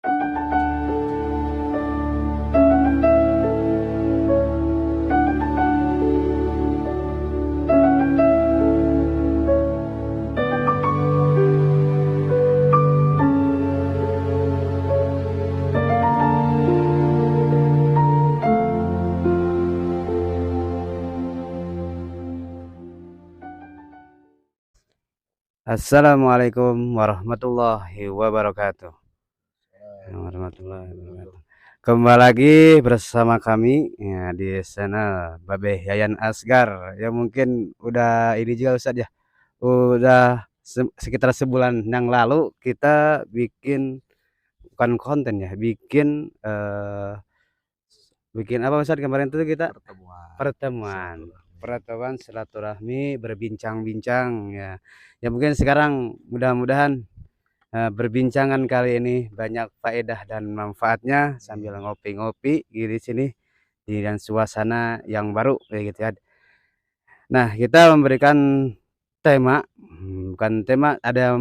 Assalamualaikum warahmatullahi wabarakatuh. Warahmatullahi wabarakatuh. Kembali lagi bersama kami ya, di channel Babe Yayan Asgar. Ya mungkin udah ini juga Ustadz ya. Udah sekitar sebulan yang lalu kita bikin bukan konten ya, bikin apa Ustadz kemarin itu kita pertemuan pertemuan silaturahmi berbincang-bincang ya. Ya mungkin sekarang mudah-mudahan perbincangan kali ini banyak faedah dan manfaatnya sambil ngopi-ngopi di sini di dan suasana yang baru kayak gitu ya. Nah, kita memberikan tema, bukan tema, ada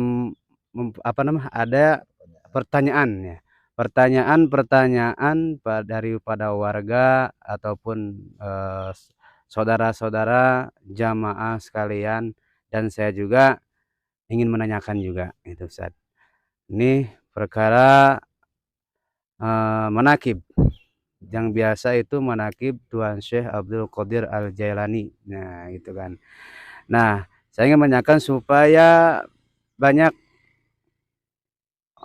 ada pertanyaan ya. Pertanyaan-pertanyaan daripada warga ataupun saudara-saudara jamaah sekalian dan saya juga ingin menanyakan juga itu Ustaz. Ini perkara manakib yang biasa itu manakib Tuan Syekh Abdul Qadir Al-Jailani. Nah, itu kan. Nah, saya ingin menanyakan supaya banyak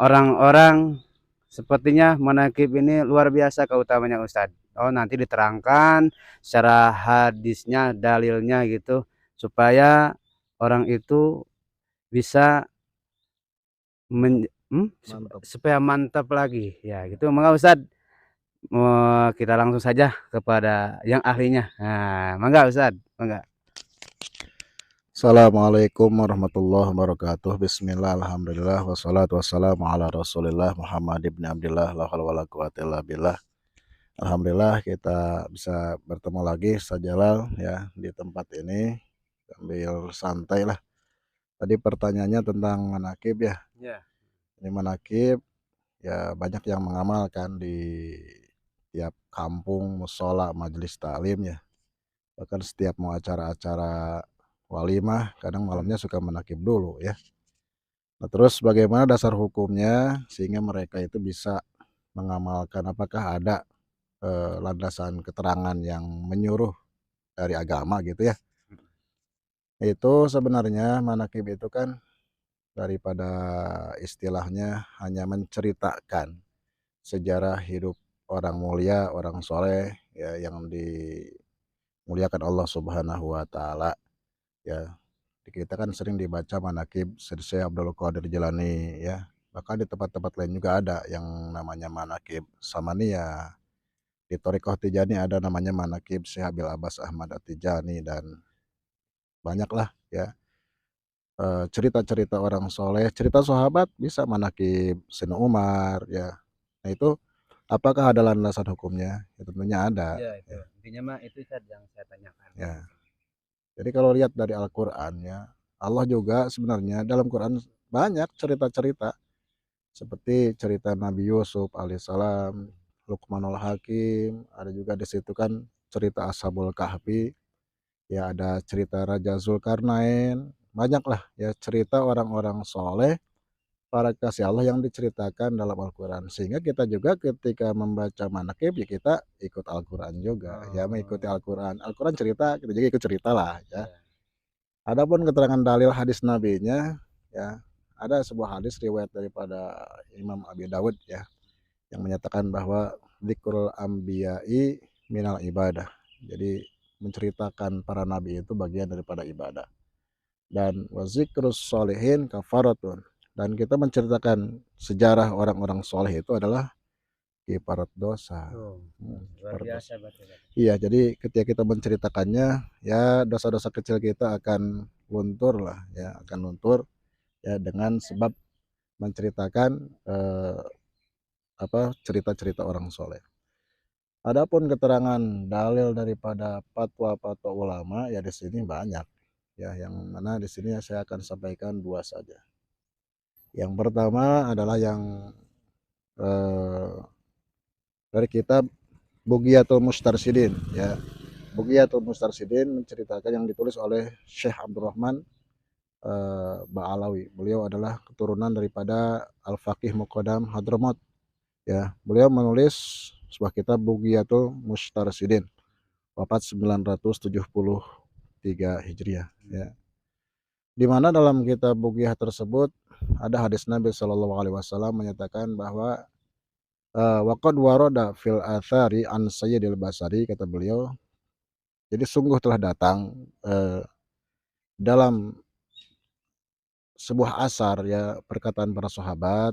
orang-orang sepertinya manakib ini luar biasa keutamanya Ustadz. Oh, nanti diterangkan secara hadisnya, dalilnya gitu supaya orang itu bisa supaya mantap lagi ya gitu. Maka Ustadz, kita langsung saja kepada yang ahlinya. Nah, mangga Ustadz, mangga. Assalamualaikum warahmatullahi wabarakatuh. Bismillah, alhamdulillah, wassalatu wassalamu ala rasulillah Muhammad ibn Abdillah, la haula wala quwata illa billah. Alhamdulillah kita bisa bertemu lagi Ustaz Jalal ya di tempat ini sambil santai lah. Tadi pertanyaannya tentang manakib ya. Ya. Ini manakib ya banyak yang mengamalkan di tiap kampung, musola, majelis taklim ya. Bahkan setiap mau acara-acara walimah kadang malamnya suka menakib dulu ya. Nah, terus bagaimana dasar hukumnya sehingga mereka itu bisa mengamalkan, apakah ada landasan keterangan yang menyuruh dari agama gitu ya. Itu sebenarnya manakib itu kan daripada istilahnya hanya menceritakan sejarah hidup orang mulia, orang soleh ya yang dimuliakan Allah Subhanahu wa taala ya. Kita kan sering dibaca manakib Syekh Abdul Qadir Jilani ya. Bahkan di tempat-tempat lain juga ada yang namanya manakib Samaniyah. Di Thariqah Tijani ada namanya manakib Syekh Abil Abbas Ahmad At-Tijani dan banyaklah ya cerita-cerita orang soleh, cerita sahabat bisa manakib Sayyidina Umar ya. Nah itu apakah ada landasan hukumnya? Ya tentunya ada. Ya, itu. Intinya mah itu Ustadz yang saya tanyakan. Ya. Jadi kalau lihat dari Al-Qur'an ya, Allah juga sebenarnya dalam Quran banyak cerita-cerita seperti cerita Nabi Yusuf alaihissalam, Luqmanul Hakim, ada juga di situ kan cerita Ashabul Kahfi, ya ada cerita Raja Zulkarnain, banyaklah ya cerita orang-orang soleh, para kasih Allah yang diceritakan dalam Al-Quran. Sehingga kita juga ketika membaca manakib ya kita ikut Al-Quran juga, ya mengikuti Al-Quran. Al-Quran cerita, kita juga ikut cerita lah ya. Adapun keterangan dalil hadis nabinya ya ada sebuah hadis riwayat daripada Imam Abi Dawud ya yang menyatakan bahwa dzikrul anbiya'i minal ibadah. Jadi menceritakan para nabi itu bagian daripada ibadah. Dan wa zikrus sholihin kafaratun. Dan kita menceritakan sejarah orang-orang soleh itu adalah kifarat dosa. Luar biasa berarti. Iya, jadi ketika kita menceritakannya, ya dosa-dosa kecil kita akan luntur lah, ya akan luntur, ya dengan sebab menceritakan cerita-cerita orang soleh. Adapun keterangan dalil daripada fatwa-fatwa ulama ya di sini banyak, ya yang mana di sini saya akan sampaikan dua saja. Yang pertama adalah yang eee, dari kitab Bughiyatul Mustarsyidin ya. Bughiyatul Mustarsyidin menceritakan yang ditulis oleh Syekh Abdurrahman Ba'alawi. Beliau adalah keturunan daripada Al-Faqih Muqaddam Hadramaut ya. Beliau menulis sebuah kitab Bughiyatul Mustarsyidin, wafat 973 Hijriah ya. Di mana dalam kitab Bughiyah tersebut ada hadis Nabi Shallallahu alaihi wasallam menyatakan bahwa waqad warada fil athari an Sayyidil Basri, kata beliau, jadi sungguh telah datang dalam sebuah asar ya, perkataan para sahabat,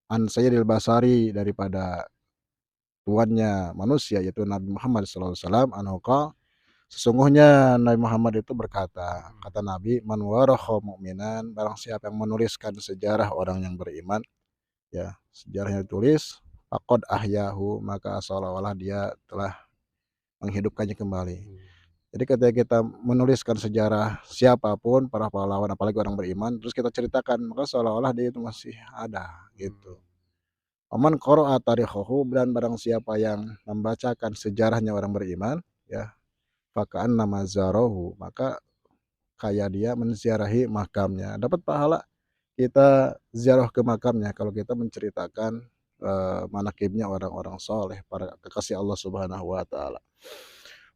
an Sayyidil Basri, daripada tuannya manusia yaitu Nabi Muhammad sallallahu alaihi wasallam, anhu sesungguhnya Nabi Muhammad itu berkata, kata Nabi, man warakha mu'minan, barang siapa yang menuliskan sejarah orang yang beriman ya, sejarahnya ditulis, faqad ahyahu, maka seolah-olah dia telah menghidupkannya kembali. Jadi ketika kita menuliskan sejarah siapapun, para pahlawan, apalagi orang beriman, terus kita ceritakan, maka seolah-olah dia itu masih ada gitu. Waman qara'a tarikhahu, dan barang siapa yang membacakan sejarahnya orang beriman ya, faka'annama zarahu, maka kayak dia menziarahi makamnya. Dapat pahala kita ziarah ke makamnya kalau kita menceritakan manakibnya orang-orang soleh, para kekasih Allah Subhanahu wa taala.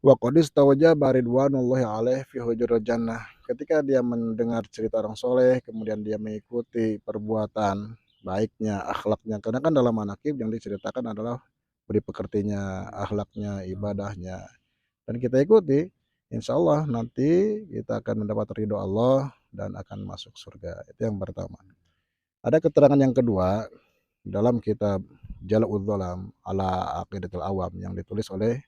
Wa qad istawjaba ridwanullahi alaihi fi hujuril jannah. Ketika dia mendengar cerita orang soleh, kemudian dia mengikuti perbuatan baiknya, akhlaknya. Karena kan dalam manakib yang diceritakan adalah budi pekertinya, akhlaknya, ibadahnya. Dan kita ikuti, insya Allah nanti kita akan mendapat ridho Allah dan akan masuk surga. Itu yang pertama. Ada keterangan yang kedua dalam kitab Jala'ud Dzalam ala Aqidatul Awam yang ditulis oleh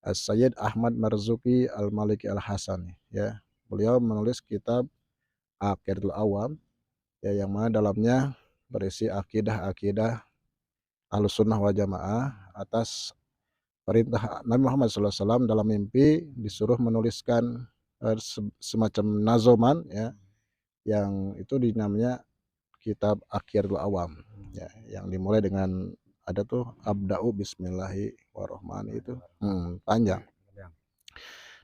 Sayyid Ahmad Marzuki Al-Maliki Al-Hasani ya. Beliau menulis kitab Aqidatul Awam ya, yang mana dalamnya berisi akidah-akidah Ahlussunnah wal Jamaah atas perintah Nabi Muhammad SAW dalam mimpi disuruh menuliskan semacam nazoman ya, yang itu dinamanya kitab Aqidatul Awam ya, yang dimulai dengan ada tuh abda'u bismillahi warahmani, itu panjang.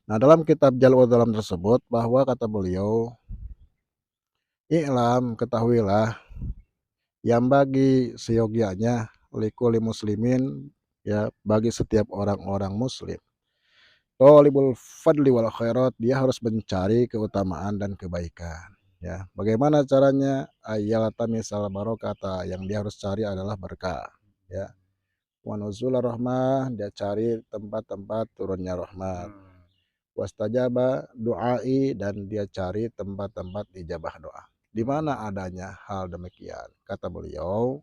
Nah, dalam kitab Jalwul Dalam tersebut bahwa kata beliau, "I'lam, ketahuilah, yang bagi seyogianya likulli muslimin, ya, bagi setiap orang-orang muslim, thalibul fadli wal khairat, dia harus mencari keutamaan dan kebaikan." Ya, bagaimana caranya? Misal barokata, yang dia harus cari adalah berkah. Ya, wa nuzul rahmah, dia cari tempat-tempat turunnya rahmat. Wastajaba du'ai, dan dia cari tempat-tempat ijabah doa. Di mana adanya hal demikian? Kata beliau,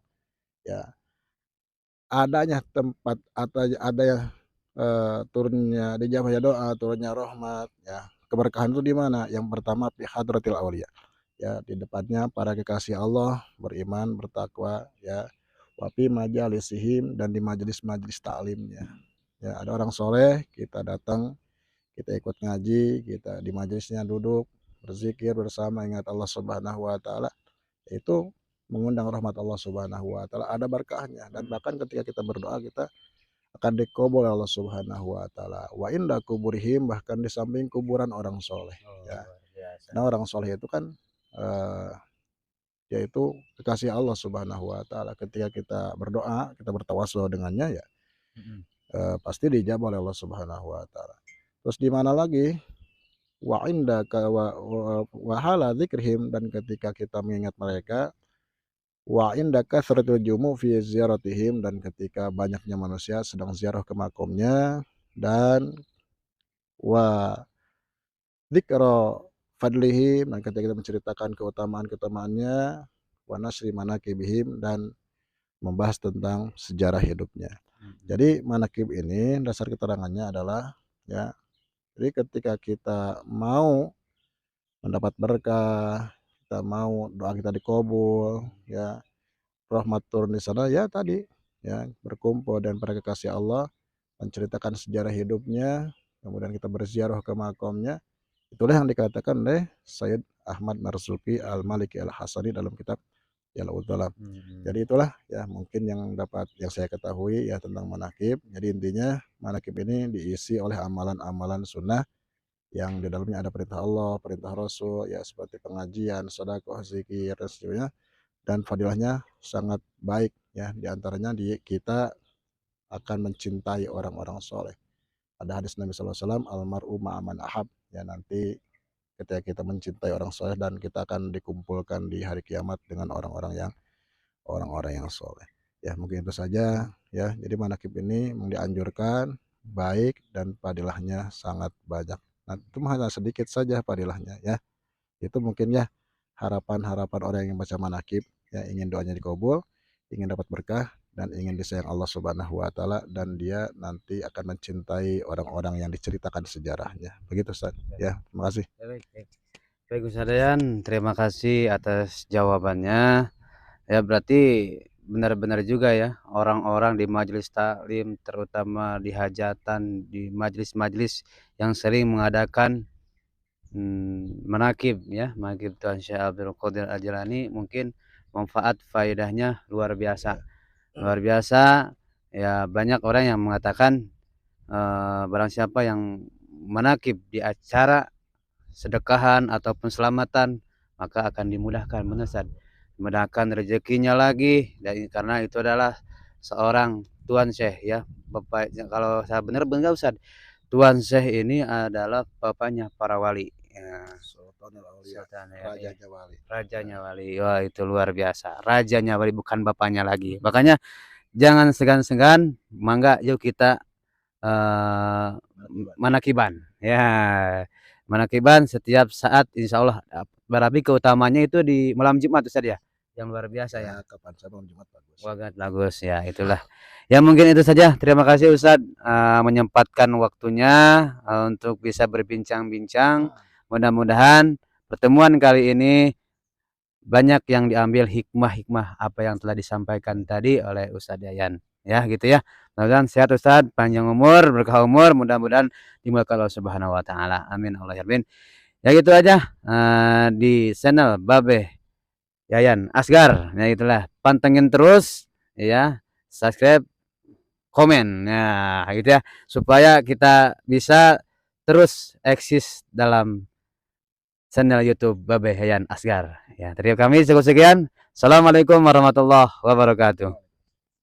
ya, adanya tempat atau ada turunnya dijabahnya doa, turunnya rahmat, ya. Keberkahan itu di mana? Yang pertama fi hadratil auliya. Ya, di depannya para kekasih Allah, beriman, bertakwa, ya. Wa fi majalisihim, dan di majelis-majelis taklimnya. Ya, ada orang soleh, kita datang, kita ikut ngaji, kita di majelisnya duduk, berzikir bersama, ingat Allah Subhanahu wa taala, itu mengundang rahmat Allah Subhanahu wa taala, ada berkahnya. Dan bahkan ketika kita berdoa, kita akan dikabul oleh Allah Subhanahu wa taala. Wa inda kuburihim, bahkan di samping kuburan orang soleh ya. Nah, orang soleh itu kan yaitu kekasih Allah Subhanahu wa taala. Ketika kita berdoa, kita bertawasul dengannya ya, pasti dijawab oleh Allah Subhanahu wa taala. Terus di mana lagi? Wa indaka wa hala dzikrihim, dan ketika kita mengingat mereka, wa indaka kasratul jumu fi ziyaratihim, dan ketika banyaknya manusia sedang ziarah ke makomnya, dan wa dzikra fadlihim, dan ketika kita menceritakan keutamaan-keutamaannya, wa nasri manakibihim, dan membahas tentang sejarah hidupnya. Jadi manakib ini dasar keterangannya adalah ya, jadi ketika kita mau mendapat berkah, kita mau doa kita dikabul, ya, rahmat turun di sana, ya tadi, ya, berkumpul dan para kekasih Allah, menceritakan sejarah hidupnya, kemudian kita berziarah ke makamnya. Itulah yang dikatakan oleh Sayyid Ahmad Marzuki Al-Maliki Al-Hasani dalam kitab Ya Allah. Jadi itulah ya mungkin yang saya ketahui ya tentang manakib. Jadi intinya manakib ini diisi oleh amalan-amalan sunnah yang di dalamnya ada perintah Allah, perintah Rasul, ya seperti pengajian, sedekah, zikir, dan sebagainya, dan fadilahnya sangat baik ya. Di antaranya kita akan mencintai orang-orang soleh. Ada hadis Nabi SAW, almar'u ma'aman ahab. Ya nanti ketika kita mencintai orang soleh dan kita akan dikumpulkan di hari kiamat dengan orang-orang yang soleh. Ya mungkin itu saja ya. Jadi manakib ini dianjurkan baik dan padilahnya sangat banyak. Nah, itu hanya sedikit saja padilahnya ya. Itu mungkin ya harapan-harapan orang yang baca manakib ya, ingin doanya dikabul, ingin dapat berkah dan ingin disayang Allah Subhanahu wa taala, dan dia nanti akan mencintai orang-orang yang diceritakan sejarahnya. Begitu Ustaz. Ya, terima kasih. Ya, baik, baik. Baik Ustaz Dayan, terima kasih atas jawabannya. Ya berarti benar-benar juga ya orang-orang di majelis taklim, terutama di hajatan, di majelis-majelis yang sering mengadakan manakib ya, manakib Tuan Syekh Abdul Qadir Al-Jilani, mungkin manfaat faedahnya luar biasa. Luar biasa ya, banyak orang yang mengatakan barang siapa yang manakib di acara sedekahan ataupun selamatan maka akan dimudahkan, benar Ustaz. Dimudahkan rezekinya lagi, dan karena itu adalah seorang Tuan Syekh ya. Bapak, kalau saya benar Ustaz, Tuan Syekh ini adalah bapaknya para wali. Ya. Sultanul Auliya, Sultan ya, rajanya wali. rajanya wali. Wah, itu luar biasa. Rajanya wali, bukan bapaknya lagi. Makanya jangan segan-segan, mangga yuk kita manakiban. Ya, manakiban setiap saat insya Allah. Berarti keutamanya itu di malam Jumat Ustaz ya, yang luar biasa ya. Kapan saja malam Jumat bagus. Sangat bagus ya, itulah. Ya mungkin itu saja. Terima kasih Ustaz menyempatkan waktunya untuk bisa berbincang-bincang. Mudah-mudahan pertemuan kali ini banyak yang diambil hikmah-hikmah apa yang telah disampaikan tadi oleh Ustaz Yayan. Ya gitu ya. Mudah-mudahan sehat Ustaz, panjang umur, berkah umur, mudah-mudahan dimulakan Allah Subhanahu wa taala. Amin Allah ya rabbin. Ya gitu aja di channel Babe Yayan Asgar. Ya itulah. Pantengin terus ya. Subscribe, komen. Nah, gitu ya. Supaya kita bisa terus eksis dalam channel YouTube Babe Yayan Asgar. Ya, terima kasih cukup sekian. Assalamualaikum warahmatullahi wabarakatuh.